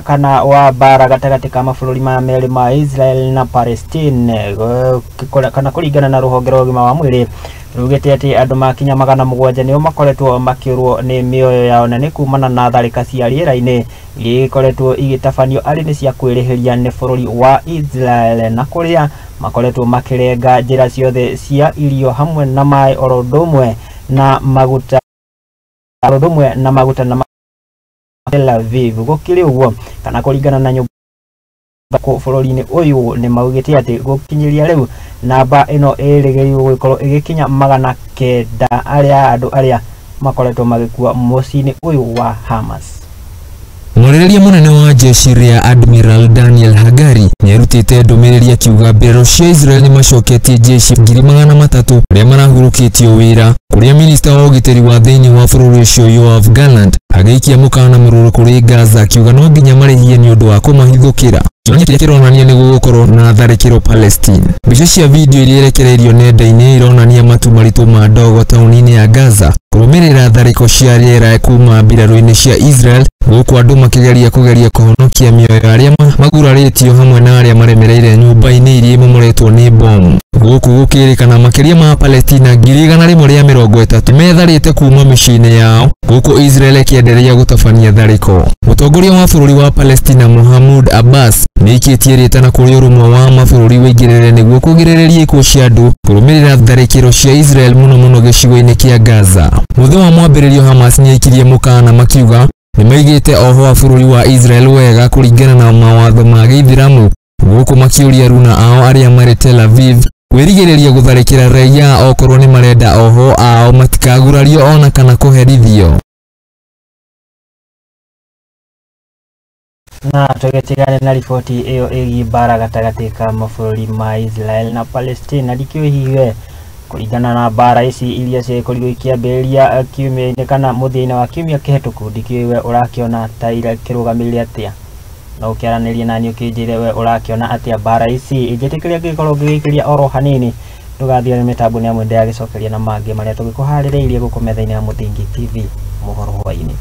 kana wa bara gatagati ka mabũrũri ma merĩ ma Israel na Palestine kana kũringana na rũhonge rwa ũgima wa mwĩrĩ rugĩte atĩ andũ makinya 700 nĩo makoretwo makĩũrwo nĩ mĩoyo yao na nĩ kumana na tharĩka cia rĩera-inĩ iria ikoretwo igĩtabanio arĩ nĩ cia kwĩrĩhĩria nĩ bũrũri wa Israel na kũrĩa makoretwo makĩrenga njĩra ciothe cia irio hamwe na maĩ oro ũndũ ũmwe na maguta na Tel Aviv gũkĩrĩ ũguo kana kũringana na nyũmba bũrũri-inĩ ũyũ nĩ maugĩte atĩ gũkinyĩria rĩu namba ĩno ĩrĩgĩrĩirwo gũkorwo ĩgĩkinya 900 andũ arĩa makoretwo magĩkua mũciĩ-inĩ ũyũ wa Hamas. Mwariria munene wa jeshi ria Admiral Daniel Hagari nĩarutĩte ndũmĩrĩri akiuga mbirarũ cia Israel nĩ macoketie jeshi 300,000 arĩa marahurũkĩtio wĩra, kũrĩa minista wa ũgitĩri wa thĩinĩ wa bũrũri ũcio Yoav Gallant agĩikia mũkana mũrũrũ kũrĩ Gaza akiuga no nginya marĩhie nĩ ũndũ wa kũmahithũkĩra. Kĩonia kĩrĩa kĩronania nĩ gũgũkorwo na tharĩkĩro Palestine. Mbica cia video iria irekereirio nenda-inĩ ironania matu maritũ ma ndogo taũni-inĩ ya Gaza kũrũmĩrĩra tharĩko cia rĩera kuma mbirarũ-inĩ cia Israel, gũkũ andũ makĩgeria kũhonokia mĩoyo arĩa magurarĩtio hamwe na arĩa maremereire nyũmba-inĩ iria imomoretwo nĩ bomu. Gũkũ gũkĩrĩkana makĩria ma Palestina 130 metharĩte kuma mĩciĩ-inĩ yao, gũkũ Israel ĩkĩenderea gũtabania tharĩko. Mũtongoria wa bũrũri wa Palestina Mahmoud Abbas nĩikĩtie rĩtana kũrĩ ũrũmwe wa mabũrũri wĩigĩrĩre nĩguo kũgirĩrĩria ikuũ cia andũ kũrũmĩrĩra tharĩkĩro cia Israel mũno gĩcigo-inĩ kĩa Gaza. Mũthenya wa mwambĩrĩrio Hamas nĩaikirie mũkana makiuga nĩmaigĩte oho wa bũrũri wa Israel wega kũringana na mawatho ma Gĩithĩramu, gũkũ makĩũria aruna ao arĩa marĩ Tel Aviv kwĩrigĩrĩria gũtharĩkĩra raia okorwo nĩ marenda oho ao matikagurario ona kana kũherithio. Na tũgĩtigana na riboti ĩyo ĩgiĩ mbara gatagatĩ ka mabũrũri ma Israel na Palestine ndikĩũhiwe kũringana na mbara ici iria cikorirwo ikĩambĩrĩria kiumia-inĩ kana mũthia-inĩ wa kiumia kĩhetũku, ndikĩũĩ ũrakĩona ta kĩrũgamĩrĩre atĩa, no ũkĩaranĩrie nani ũkĩnjĩre we ũrakĩona atĩa mbara ici ĩngĩtĩkĩria gĩkorwo gĩgĩkĩria oro hanini. Ndũgathiĩ mĩtambo-inĩ ya mwenda ya gĩcokeria na mangĩ marĩa tũgĩkũharĩrĩirie gũkũ metha-inĩ ya Mũthingi TV mohoro hwainĩ.